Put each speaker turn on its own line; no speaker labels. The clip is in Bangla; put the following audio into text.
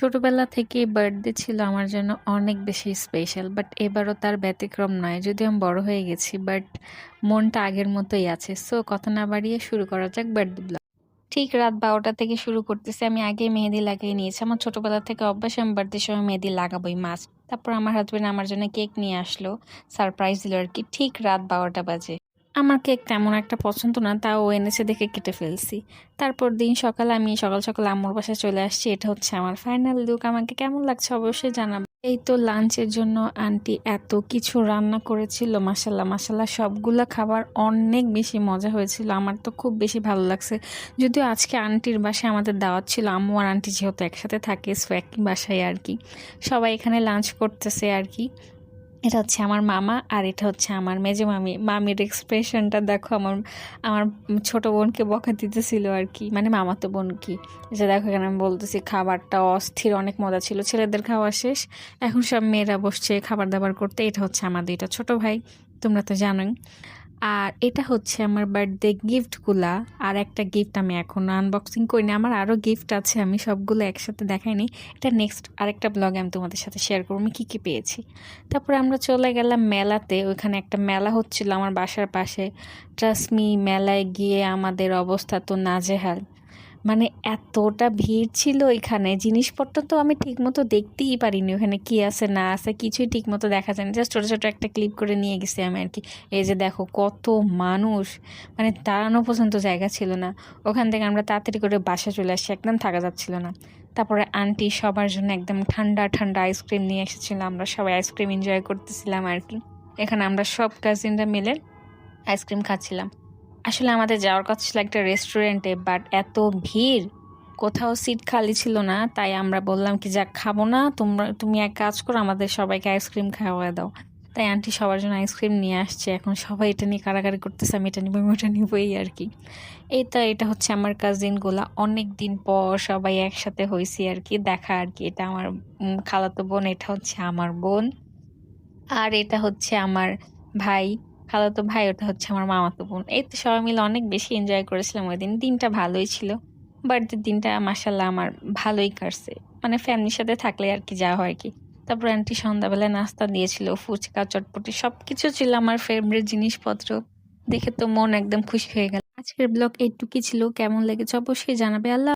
ছোটবেলা থেকে বার্থডে ছিল আমার জন্য অনেক বেশি স্পেশাল, বাট এবারও তার ব্যতিক্রম নয়। যদিও আমি বড় হয়ে গেছি, বাট মনটা আগের মতোই আছে। সো কথা না বাড়িয়ে শুরু করা যাক বার্থডে ব্লগ। ঠিক রাত 12টা থেকে শুরু করতেছি। আমি আগে মেহেদি লাগিয়ে নিয়েছি। আমার ছোটবেলা থেকে অভ্যাস, আমি বার্থডের সময় মেহেদি লাগাবোই মাস্ট। তারপর আমার হাজবেন্ড আমার জন্য কেক নিয়ে আসলো, সারপ্রাইজ দিল আর কি। ঠিক রাত 12টা বাজে। আমার কেক তেমন একটা পছন্দ না, তাও ও এনেছে দেখে কেটে ফেলছি। তারপর দিন সকালে আমি সকাল সকাল আম্মুর বাসায় চলে আসছি। এটা হচ্ছে আমার ফাইনাল লুক। আমাকে কেমন লাগছে অবশ্যই জানাবো। এই তো লাঞ্চের জন্য আন্টি এত কিছু রান্না করেছিল, মাসাল্লাহ মাসাল্লাহ, সবগুলা খাবার অনেক বেশি মজা হয়েছিল। আমার তো খুব বেশি ভালো লাগছে। যদিও আজকে আন্টির বাসায় আমাদের দাওয়াত ছিল, আম্মু আর আন্টি যেহেতু একসাথে থাকে, সো একই বাসায় আর কি সবাই এখানে লাঞ্চ করতেছে আর কি। এটা হচ্ছে আমার মামা আর এটা হচ্ছে আমার মেজো মামি। মামির এক্সপ্রেশনটা দেখো, আমার আমার ছোট বোনকে বকা দিতেছিল আর কি, মানে মামাতো বোন কি, যে দেখো এখানে আমি বলতেছি খাবারটা অস্থির, অনেক মজা ছিল। ছেলেদের খাওয়া শেষ, এখন সব মেয়েরা বসছে খাবার দাবার করতে। এটা হচ্ছে আমার দুইটা ছোট ভাই, তোমরা তো জানোই। আর এটা হচ্ছে আমার বার্থডে গিফটগুলা। আর একটা গিফট আমি এখনো আনবক্সিং করিনি, আমার আরও গিফট আছে, আমি সবগুলো একসাথে দেখাইনি। এটা নেক্সট আরেকটা ব্লগে আমি তোমাদের সাথে শেয়ার করবো আমি কী কী পেয়েছি। তারপরে আমরা চলে গেলাম মেলাতে। ওইখানে একটা মেলা হচ্ছিল আমার বাসার পাশে। ট্রাস্ট মি, মেলায় গিয়ে আমাদের অবস্থা তো নাজেহাল। মানে এতটা ভিড় ছিল এখানে, জিনিসপত্র তো আমি ঠিকমতো দেখতেই পারিনি ওখানে কি আছে না আছে, কিছুই ঠিকমতো দেখা যায় না। জাস্ট ছোটো ছোটো একটা ক্লিপ করে নিয়ে গেছি আমি আর কি। এই যে দেখো কত মানুষ, মানে দাঁড়ানো পর্যন্ত জায়গা ছিল না। ওখান থেকে আমরা তাড়াতাড়ি করে বাসা চলে আসছি, একদম থাকা যাচ্ছিল না। তারপরে আন্টি সবার জন্য একদম ঠান্ডা ঠান্ডা আইসক্রিম নিয়ে এসেছিলাম, আমরা সবাই আইসক্রিম এনজয় করতেছিলাম আর কি। এখানে আমরা সব কাজিনরা মিলে আইসক্রিম খাচ্ছিলাম। আসলে আমাদের যাওয়ার কথা ছিল একটা রেস্টুরেন্টে, বাট এত ভিড়, কোথাও সিট খালি ছিল না। তাই আমরা বললাম কি, যাক খাবো না, তুমি এক কাজ করো, আমাদের সবাইকে আইসক্রিম খাওয়া দাও। তাই আন্টি সবার জন্য আইসক্রিম নিয়ে আসছে। এখন সবাই এটা নিয়ে কারাকারি করতেছে, আমি এটা নিবো আমি ওটা নিবই আর কি। এটা হচ্ছে আমার কাজিনগুলা, অনেক দিন পর সবাই একসাথে হয়েছি আর কি, দেখা আর কি। এটা আমার খালাতো বোন, এটা হচ্ছে আমার বোন, আর এটা হচ্ছে আমার ভাই, খালাতো ভাই। ওটা হচ্ছে আমার মামাতো বোন। এই তো সবাই মিলে অনেক বেশি এনজয় করেছিলাম ওই দিন। দিনটা ভালোই ছিল, বার্থডের দিনটা মাসাল্লাহ আমার ভালোই কাটছে। মানে ফ্যামিলির সাথে থাকলে আর কি যা হয় আর কি। তারপর আন্টি সন্ধ্যাবেলায় নাস্তা দিয়েছিল, ফুচকা চটপটি সবকিছু ছিল, আমার ফেভারিট জিনিসপত্র। দেখে তো মন একদম খুশি হয়ে গেল। আজকের ব্লগ এইটুকুই ছিল, কেমন লেগেছে অবশ্যই জানাবে। আল্লাহ।